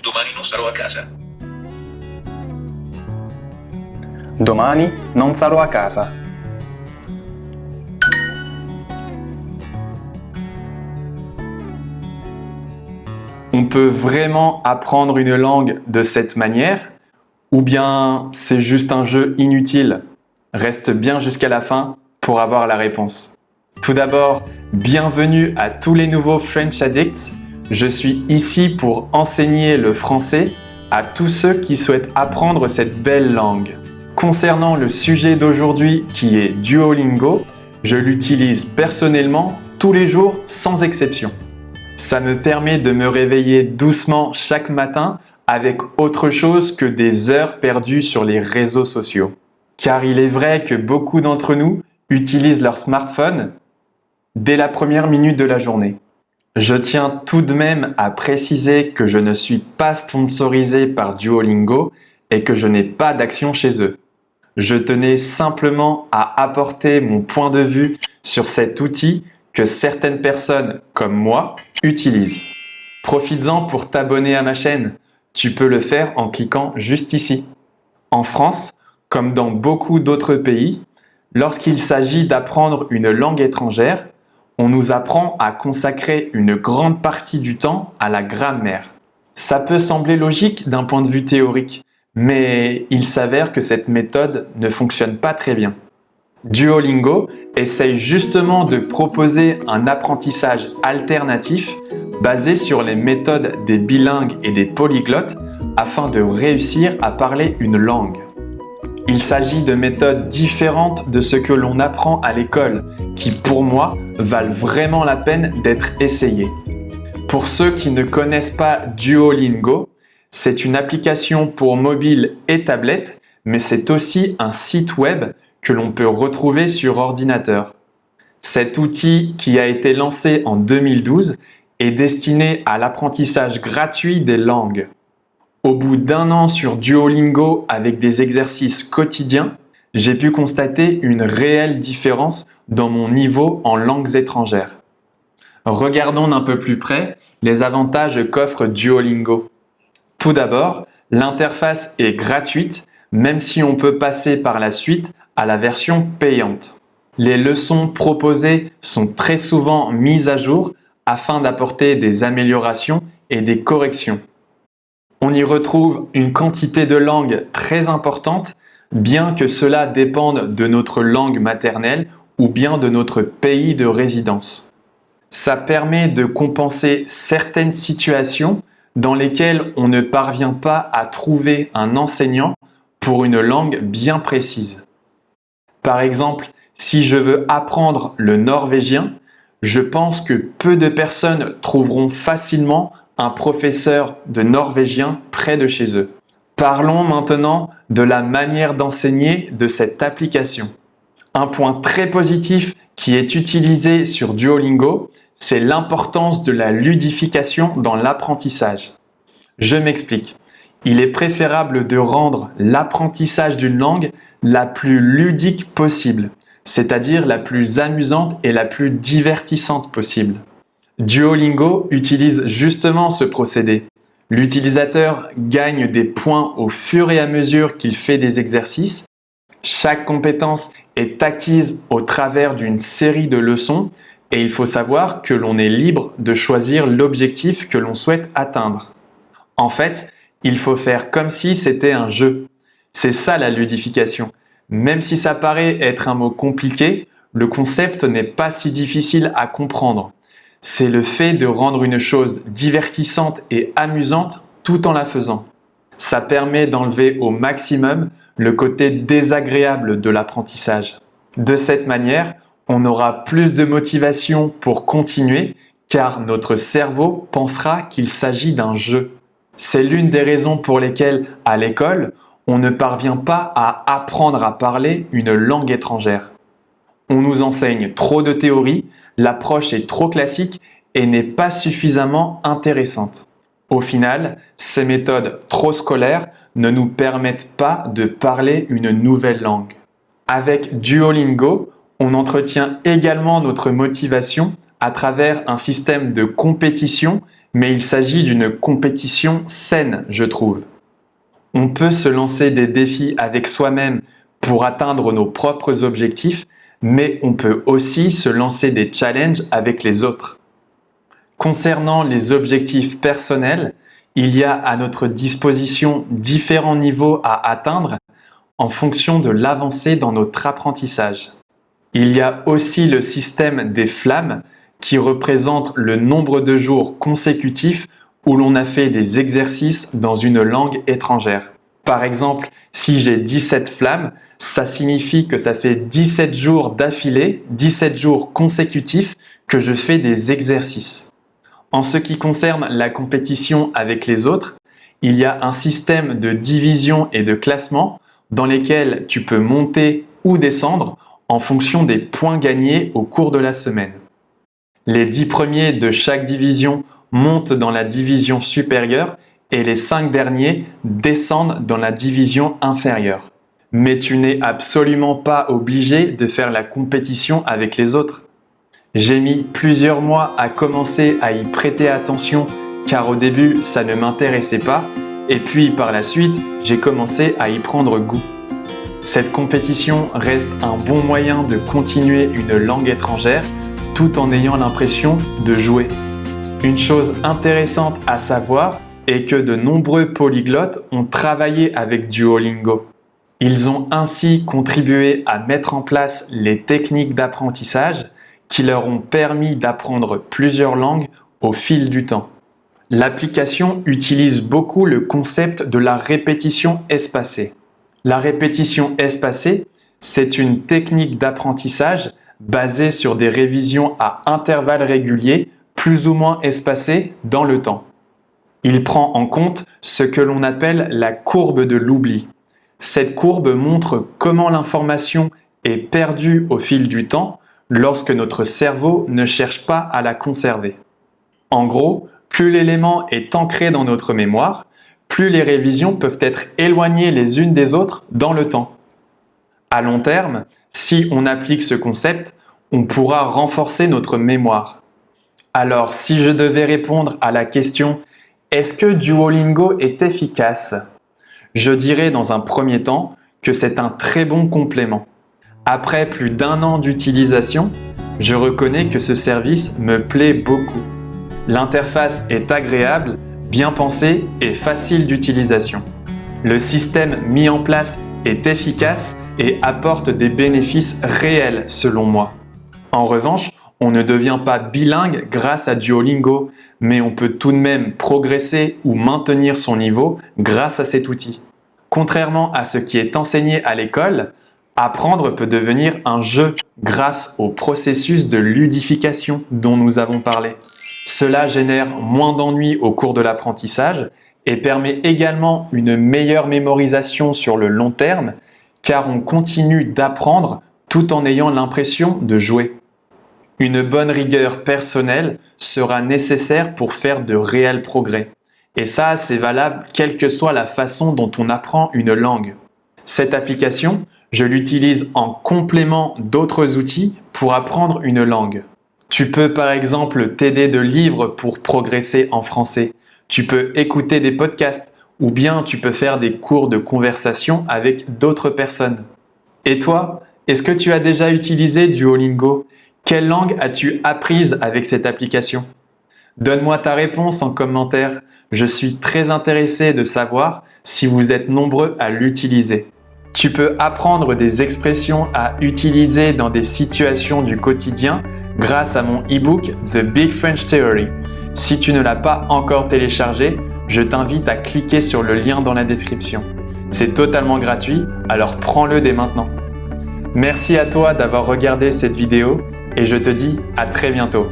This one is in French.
Domani non sarò a casa. Domani non sarò a casa. On peut vraiment apprendre une langue de cette manière, ou bien c'est juste un jeu inutile? Reste bien jusqu'à la fin pour avoir la réponse. Tout d'abord, bienvenue à tous les nouveaux French Addicts. Je suis ici pour enseigner le français à tous ceux qui souhaitent apprendre cette belle langue. Concernant le sujet d'aujourd'hui qui est Duolingo, je l'utilise personnellement tous les jours sans exception. Ça me permet de me réveiller doucement chaque matin avec autre chose que des heures perdues sur les réseaux sociaux. Car il est vrai que beaucoup d'entre nous utilisent leur smartphone dès la première minute de la journée. Je tiens tout de même à préciser que je ne suis pas sponsorisé par Duolingo et que je n'ai pas d'action chez eux. Je tenais simplement à apporter mon point de vue sur cet outil que certaines personnes, comme moi, utilisent. Profites-en pour t'abonner à ma chaîne. Tu peux le faire en cliquant juste ici. En France, comme dans beaucoup d'autres pays, lorsqu'il s'agit d'apprendre une langue étrangère, on nous apprend à consacrer une grande partie du temps à la grammaire. Ça peut sembler logique d'un point de vue théorique, mais il s'avère que cette méthode ne fonctionne pas très bien. Duolingo essaye justement de proposer un apprentissage alternatif basé sur les méthodes des bilingues et des polyglottes afin de réussir à parler une langue. Il s'agit de méthodes différentes de ce que l'on apprend à l'école, qui pour moi valent vraiment la peine d'être essayées. Pour ceux qui ne connaissent pas Duolingo, c'est une application pour mobile et tablette, mais c'est aussi un site web que l'on peut retrouver sur ordinateur. Cet outil, qui a été lancé en 2012, est destiné à l'apprentissage gratuit des langues. Au bout d'un an sur Duolingo avec des exercices quotidiens, j'ai pu constater une réelle différence dans mon niveau en langues étrangères. Regardons d'un peu plus près les avantages qu'offre Duolingo. Tout d'abord, l'interface est gratuite, même si on peut passer par la suite à la version payante. Les leçons proposées sont très souvent mises à jour afin d'apporter des améliorations et des corrections. On y retrouve une quantité de langues très importante, bien que cela dépende de notre langue maternelle ou bien de notre pays de résidence. Ça permet de compenser certaines situations dans lesquelles on ne parvient pas à trouver un enseignant pour une langue bien précise. Par exemple, si je veux apprendre le norvégien, je pense que peu de personnes trouveront facilement un professeur de norvégien près de chez eux. Parlons maintenant de la manière d'enseigner de cette application. Un point très positif qui est utilisé sur Duolingo, c'est l'importance de la ludification dans l'apprentissage. Je m'explique. Il est préférable de rendre l'apprentissage d'une langue la plus ludique possible, c'est-à-dire la plus amusante et la plus divertissante possible. Duolingo utilise justement ce procédé. L'utilisateur gagne des points au fur et à mesure qu'il fait des exercices. Chaque compétence est acquise au travers d'une série de leçons et il faut savoir que l'on est libre de choisir l'objectif que l'on souhaite atteindre. En fait, il faut faire comme si c'était un jeu. C'est ça la ludification. Même si ça paraît être un mot compliqué, le concept n'est pas si difficile à comprendre. C'est le fait de rendre une chose divertissante et amusante tout en la faisant. Ça permet d'enlever au maximum le côté désagréable de l'apprentissage. De cette manière, on aura plus de motivation pour continuer car notre cerveau pensera qu'il s'agit d'un jeu. C'est l'une des raisons pour lesquelles, à l'école, on ne parvient pas à apprendre à parler une langue étrangère. On nous enseigne trop de théorie, l'approche est trop classique et n'est pas suffisamment intéressante. Au final, ces méthodes trop scolaires ne nous permettent pas de parler une nouvelle langue. Avec Duolingo, on entretient également notre motivation à travers un système de compétition, mais il s'agit d'une compétition saine, je trouve. On peut se lancer des défis avec soi-même pour atteindre nos propres objectifs, mais on peut aussi se lancer des challenges avec les autres. Concernant les objectifs personnels, il y a à notre disposition différents niveaux à atteindre en fonction de l'avancée dans notre apprentissage. Il y a aussi le système des flammes qui représente le nombre de jours consécutifs où l'on a fait des exercices dans une langue étrangère. Par exemple, si j'ai 17 flammes, ça signifie que ça fait 17 jours d'affilée, 17 jours consécutifs que je fais des exercices. En ce qui concerne la compétition avec les autres, il y a un système de division et de classement dans lesquels tu peux monter ou descendre en fonction des points gagnés au cours de la semaine. Les 10 premiers de chaque division montent dans la division supérieure et les 5 derniers descendent dans la division inférieure. Mais tu n'es absolument pas obligé de faire la compétition avec les autres. J'ai mis plusieurs mois à commencer à y prêter attention car au début ça ne m'intéressait pas et puis par la suite j'ai commencé à y prendre goût. Cette compétition reste un bon moyen de continuer une langue étrangère tout en ayant l'impression de jouer. Une chose intéressante à savoir est que de nombreux polyglottes ont travaillé avec Duolingo. Ils ont ainsi contribué à mettre en place les techniques d'apprentissage qui leur ont permis d'apprendre plusieurs langues au fil du temps. L'application utilise beaucoup le concept de la répétition espacée. La répétition espacée, c'est une technique d'apprentissage basée sur des révisions à intervalles réguliers, plus ou moins espacés dans le temps. Il prend en compte ce que l'on appelle la courbe de l'oubli. Cette courbe montre comment l'information est perdue au fil du temps lorsque notre cerveau ne cherche pas à la conserver. En gros, plus l'élément est ancré dans notre mémoire, plus les révisions peuvent être éloignées les unes des autres dans le temps. À long terme, si on applique ce concept, on pourra renforcer notre mémoire. Alors, si je devais répondre à la question « Est-ce que Duolingo est efficace ?», je dirais dans un premier temps que c'est un très bon complément. Après plus d'1 an d'utilisation, je reconnais que ce service me plaît beaucoup. L'interface est agréable, bien pensée et facile d'utilisation. Le système mis en place est efficace et apporte des bénéfices réels selon moi. En revanche, on ne devient pas bilingue grâce à Duolingo, mais on peut tout de même progresser ou maintenir son niveau grâce à cet outil. Contrairement à ce qui est enseigné à l'école, apprendre peut devenir un jeu grâce au processus de ludification dont nous avons parlé. Cela génère moins d'ennuis au cours de l'apprentissage et permet également une meilleure mémorisation sur le long terme car on continue d'apprendre tout en ayant l'impression de jouer. Une bonne rigueur personnelle sera nécessaire pour faire de réels progrès. Et ça, c'est valable quelle que soit la façon dont on apprend une langue. Cette application, je l'utilise en complément d'autres outils pour apprendre une langue. Tu peux par exemple t'aider de livres pour progresser en français. Tu peux écouter des podcasts ou bien tu peux faire des cours de conversation avec d'autres personnes. Et toi, est-ce que tu as déjà utilisé Duolingo ? Quelle langue as-tu apprise avec cette application ? Donne-moi ta réponse en commentaire. Je suis très intéressé de savoir si vous êtes nombreux à l'utiliser. Tu peux apprendre des expressions à utiliser dans des situations du quotidien grâce à mon e-book The Big French Theory. Si tu ne l'as pas encore téléchargé, je t'invite à cliquer sur le lien dans la description. C'est totalement gratuit, alors prends-le dès maintenant. Merci à toi d'avoir regardé cette vidéo et je te dis à très bientôt.